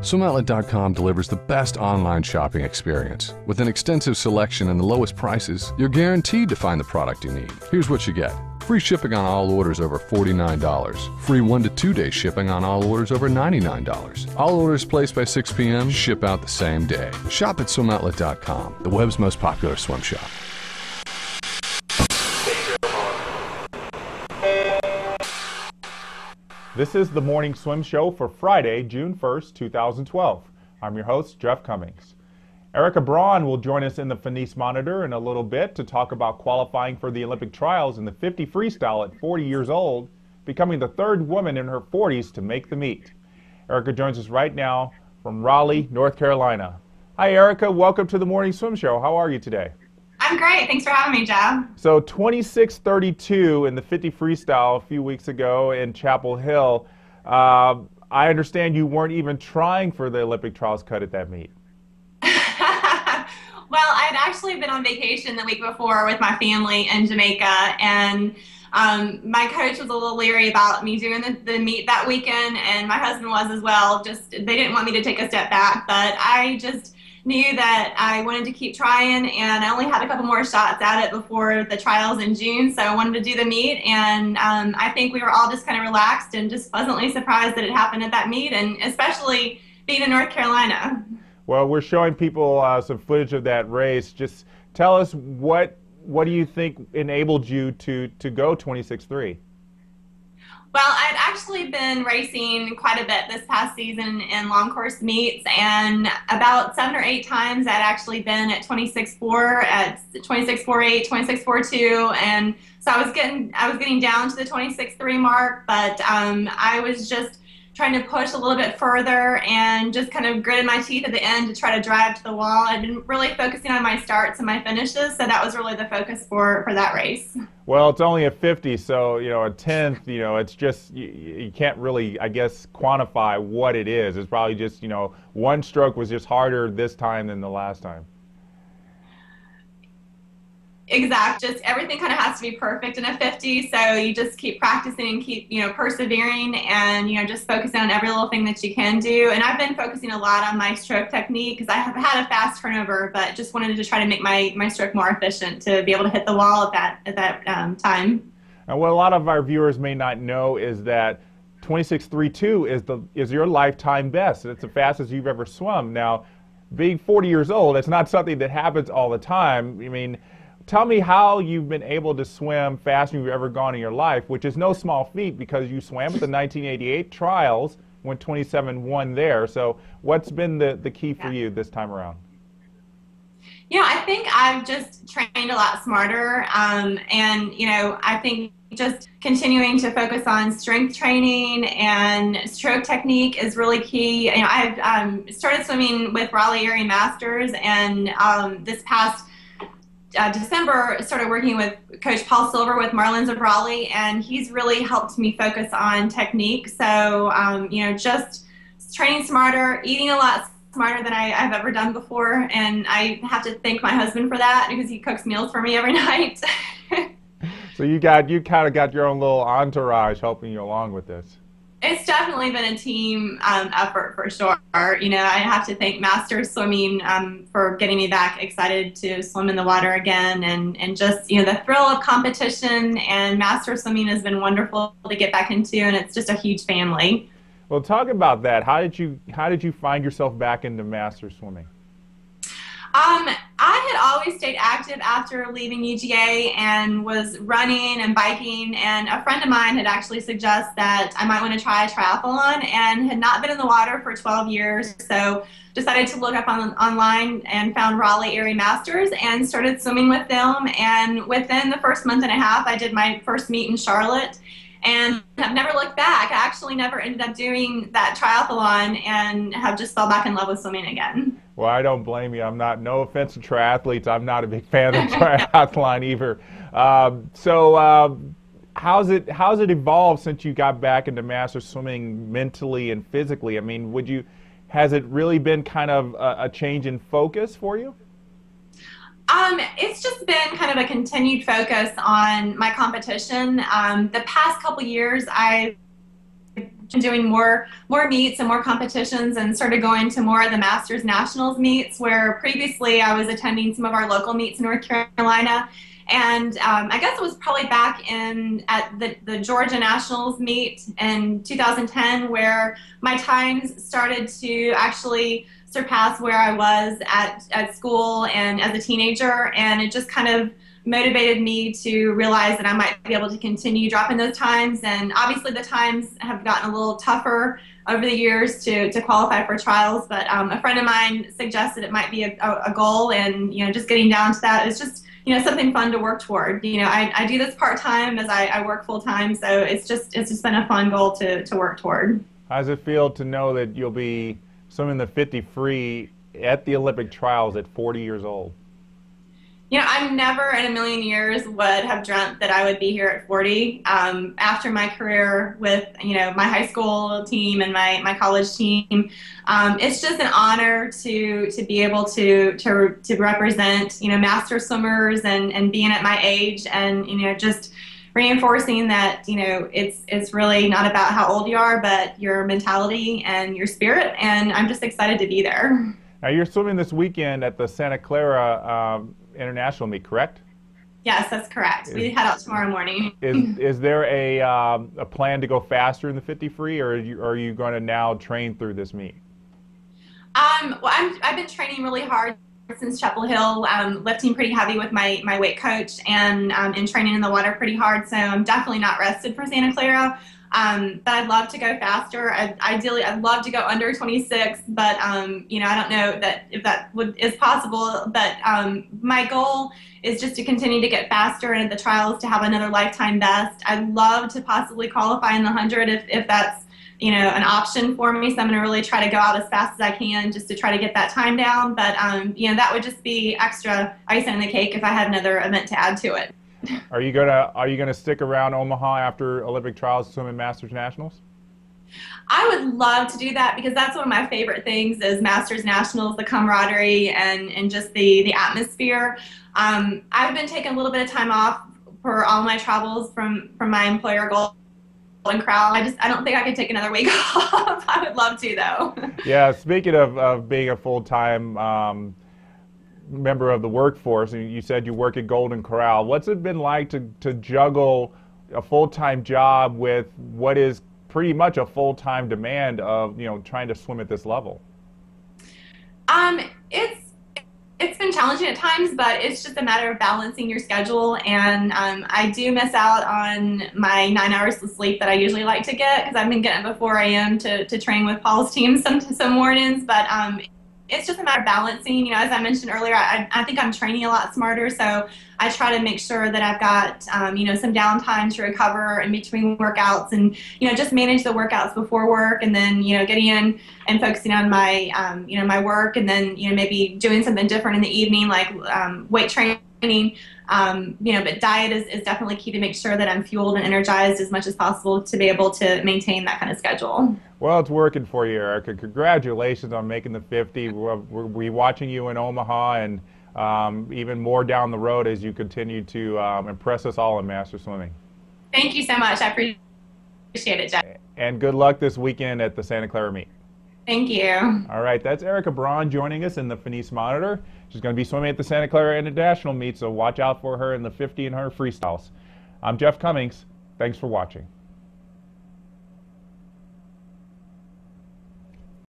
SwimOutlet.com delivers the best online shopping experience. With an extensive selection and the lowest prices, you're guaranteed to find the product you need. Here's what you get. Free shipping on all orders over $49. Free 1 to 2 day shipping on all orders over $99. All orders placed by 6 p.m. ship out the same day. Shop at SwimOutlet.com, the web's most popular swim shop. This is the Morning Swim Show for Friday, June 1st, 2012. I'm your host, Jeff Commings. Erika Braun will join us in the Finis Monitor in a little bit to talk about qualifying for the Olympic trials in the 50 freestyle at 40 years old, becoming the third woman in her 40s to make the meet. Erika joins us right now from Raleigh, North Carolina. Hi, Erika. Welcome to the Morning Swim Show. How are you today? I'm great. Thanks for having me, Jeff. So 26:32 in the 50 freestyle a few weeks ago in Chapel Hill. I understand you weren't even trying for the Olympic trials cut at that meet. Well, I'd actually been on vacation the week before with my family in Jamaica, and my coach was a little leery about me doing the meet that weekend, and my husband was as well. Just they didn't want me to take a step back, but I just knew that I wanted to keep trying, and I only had a couple more shots at it before the trials in June, so I wanted to do the meet, and I think we were all just kind of relaxed and just pleasantly surprised that it happened at that meet, and especially being in North Carolina. Well, we're showing people some footage of that race. Just tell us what do you think enabled you to go 26.3? Well, I'd actually been racing quite a bit this past season in long course meets, and about 7 or 8 times I'd actually been at 26.4, at 26.48, 26.42, and so I was getting down to the 26.3 mark, but I was just trying to push a little bit further and just kind of gritted my teeth at the end to try to drive to the wall. I've been really focusing on my starts and my finishes, so that was really the focus for that race. Well, it's only a 50, so, a 10th, it's just, you can't really, I guess, quantify what it is. It's probably just, one stroke was just harder this time than the last time. Exactly. Just everything kind of has to be perfect in a 50, so you just keep practicing and keep, persevering and, just focusing on every little thing that you can do. And I've been focusing a lot on my stroke technique because I have had a fast turnover, but just wanted to try to make my stroke more efficient to be able to hit the wall at that time. And what a lot of our viewers may not know is that 26.32 is your lifetime best. It's the fastest you've ever swum. Now, being 40 years old, it's not something that happens all the time. I mean, tell me how you've been able to swim faster than you've ever gone in your life, which is no small feat because you swam at the 1988 trials, went 27.1 there. So what's been the key for you this time around? I think I've just trained a lot smarter, and I think just continuing to focus on strength training and stroke technique is really key. I've started swimming with Raleigh Area Masters, and this past December started working with Coach Paul Silver with Marlins of Raleigh, and he's really helped me focus on technique. So, just training smarter, eating a lot smarter than I've ever done before, and I have to thank my husband for that because he cooks meals for me every night. So you kind of got your own little entourage helping you along with this. It's definitely been a team effort for sure. I have to thank Masters Swimming for getting me back excited to swim in the water again, and just the thrill of competition, and Masters Swimming has been wonderful to get back into, and it's just a huge family. Well, talk about that. How did you find yourself back into Masters swimming? I had always stayed active after leaving UGA and was running and biking, and a friend of mine had actually suggested that I might want to try a triathlon, and had not been in the water for 12 years, so decided to look up online and found Raleigh Area Masters and started swimming with them, and within the first month and a half I did my first meet in Charlotte. And I've never looked back. I actually never ended up doing that triathlon and have just fell back in love with swimming again. Well, I don't blame you. No offense to triathletes, I'm not a big fan of triathlon either. How's it evolved since you got back into master swimming mentally and physically? I mean, has it really been kind of a change in focus for you? It's just been kind of a continued focus on my competition. The past couple years, I've doing more meets and more competitions, and started going to more of the Masters Nationals meets, where previously I was attending some of our local meets in North Carolina. And I guess it was probably back at the Georgia Nationals meet in 2010 where my times started to actually surpass where I was at school and as a teenager, and it just kind of motivated me to realize that I might be able to continue dropping those times. And obviously the times have gotten a little tougher over the years to qualify for trials, but a friend of mine suggested it might be a goal, and just getting down to that is just something fun to work toward. I do this part-time as I work full-time, so it's just been a fun goal to work toward. How does it feel to know that you'll be swimming the 50 free at the Olympic trials at 40 years old? I never in a million years would have dreamt that I would be here at 40. After my career with, my high school team and my college team, it's just an honor to be able to represent, master swimmers and being at my age, and, just reinforcing that, it's really not about how old you are, but your mentality and your spirit, and I'm just excited to be there. Now, you're swimming this weekend at the Santa Clara International meet, correct? Yes, that's correct. We head out tomorrow morning. Is there a plan to go faster in the 50 free, or are you going to now train through this meet? Well, I've been training really hard since Chapel Hill, lifting pretty heavy with my weight coach, and training in the water pretty hard. So I'm definitely not rested for Santa Clara. But I'd love to go faster. Ideally, I'd love to go under 26, but I don't know if that is possible. But my goal is just to continue to get faster, and at the trials to have another lifetime best. I'd love to possibly qualify in the 100 if that's an option for me. So I'm going to really try to go out as fast as I can just to try to get that time down. But that would just be extra icing on the cake if I had another event to add to it. Are you gonna stick around Omaha after Olympic trials to swim in Masters Nationals? I would love to do that, because that's one of my favorite things is Masters Nationals, the camaraderie and just the atmosphere. I've been taking a little bit of time off for all my travels from my employer Golden Corral. I don't think I could take another week off. I would love to, though. Yeah, speaking of being a full-time member of the workforce, and you said you work at Golden Corral. What's it been like to juggle a full-time job with what is pretty much a full-time demand of trying to swim at this level? It's been challenging at times, but it's just a matter of balancing your schedule. And I do miss out on my 9 hours of sleep that I usually like to get, because I've been getting up before I am to train with Paul's team some mornings. But it's just a matter of balancing. As I mentioned earlier, I think I'm training a lot smarter, so I try to make sure that I've got, some downtime to recover in between workouts, and, just manage the workouts before work, and then, getting in and focusing on my, my work, and then, maybe doing something different in the evening, like weight training. But diet is definitely key to make sure that I'm fueled and energized as much as possible to be able to maintain that kind of schedule. Well, it's working for you, Erika. Congratulations on making the 50. We'll be watching you in Omaha, and even more down the road as you continue to impress us all in master swimming. Thank you so much. I appreciate it, Jeff. And good luck this weekend at the Santa Clara meet. Thank you. All right, that's Erika Braun joining us in the Finis Monitor. She's going to be swimming at the Santa Clara International meet, so watch out for her in the 50 and 100 freestyles. I'm Jeff Commings. Thanks for watching.